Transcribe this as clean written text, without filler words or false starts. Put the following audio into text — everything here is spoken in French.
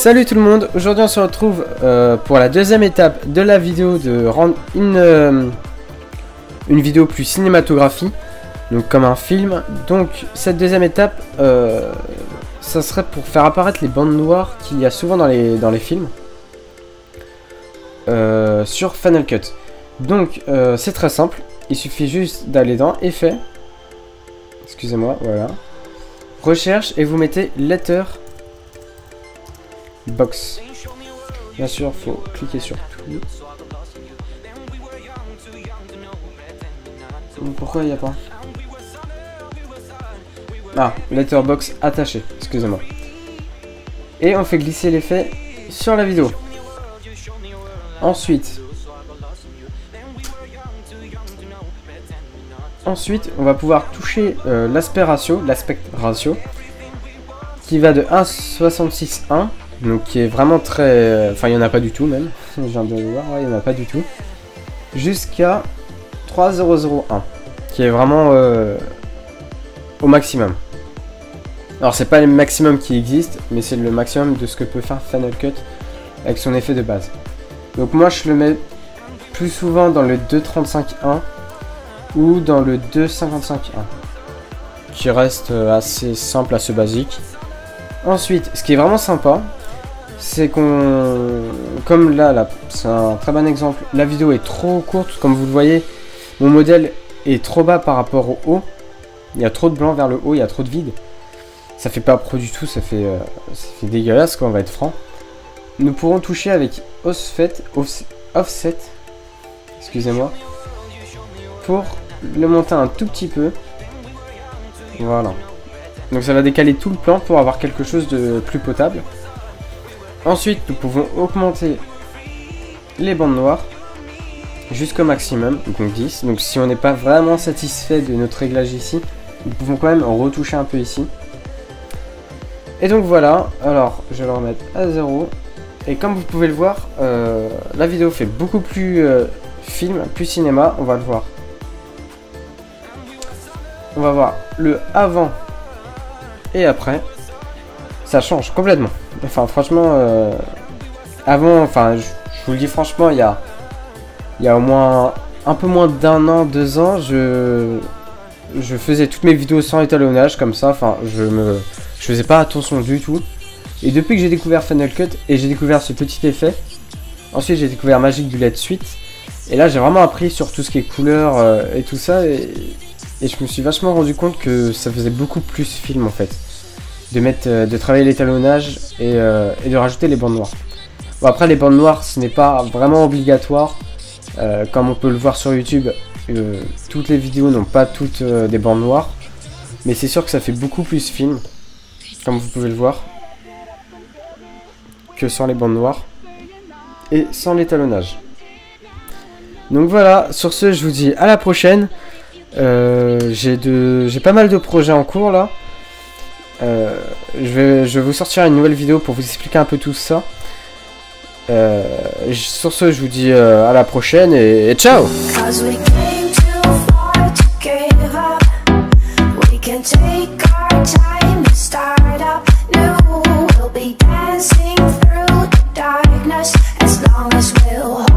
Salut tout le monde, aujourd'hui on se retrouve pour la deuxième étape de la vidéo de rendre une vidéo plus cinématographie, donc comme un film. Donc cette deuxième étape, ça serait pour faire apparaître les bandes noires qu'il y a souvent dans les films sur Final Cut. Donc c'est très simple, il suffit juste d'aller dans Effets, excusez-moi, voilà, Recherche et vous mettez Letter Box. Bien sûr, faut cliquer sur tout. Pourquoi il n'y a pas? Ah, letterbox attaché, excusez-moi. Et on fait glisser l'effet sur la vidéo. Ensuite, on va pouvoir toucher l'aspect ratio, qui va de 1,66,1. Donc qui est vraiment très... Enfin il n'y en a pas du tout même. Je viens de le voir, ouais, il n'y en a pas du tout. Jusqu'à 3,001. Qui est vraiment au maximum. Alors c'est pas le maximum qui existe, mais c'est le maximum de ce que peut faire Final Cut avec son effet de base. Donc moi je le mets plus souvent dans le 2,35,1 ou dans le 2,55,1. Qui reste assez simple, assez basique. Ensuite, ce qui est vraiment sympa, c'est qu'on, comme là c'est un très bon exemple, la vidéo est trop courte, comme vous le voyez, mon modèle est trop bas par rapport au haut, il y a trop de blanc vers le haut, il y a trop de vide, ça fait pas pro du tout, ça fait dégueulasse quoi, on va être franc. Nous pourrons toucher avec offset, excusez-moi, pour le monter un tout petit peu, voilà. Donc ça va décaler tout le plan pour avoir quelque chose de plus potable. Ensuite, nous pouvons augmenter les bandes noires jusqu'au maximum, donc 10. Donc si on n'est pas vraiment satisfait de notre réglage ici, nous pouvons quand même en retoucher un peu ici. Et donc voilà, alors je vais le remettre à 0. Et comme vous pouvez le voir, la vidéo fait beaucoup plus film, plus cinéma, on va le voir. On va voir le avant et après. Ça change complètement. Enfin franchement avant, enfin je vous le dis franchement, il y a au moins un peu moins d'un an, 2 ans, je faisais toutes mes vidéos sans étalonnage comme ça, enfin je faisais pas attention du tout. Et depuis que j'ai découvert Final Cut et j'ai découvert ce petit effet, ensuite j'ai découvert Magic Bullet Suite, et là j'ai vraiment appris sur tout ce qui est couleur et tout ça, et je me suis vachement rendu compte que ça faisait beaucoup plus film en fait. De travailler l'étalonnage et de rajouter les bandes noires. Bon, après les bandes noires ce n'est pas vraiment obligatoire, comme on peut le voir sur YouTube, toutes les vidéos n'ont pas toutes des bandes noires, mais c'est sûr que ça fait beaucoup plus film, comme vous pouvez le voir, que sans les bandes noires et sans l'étalonnage. Donc voilà, sur ce je vous dis à la prochaine. J'ai pas mal de projets en cours là. Je vais vous sortir une nouvelle vidéo pour vous expliquer un peu tout ça. Sur ce, je vous dis à la prochaine et ciao! As long as we'll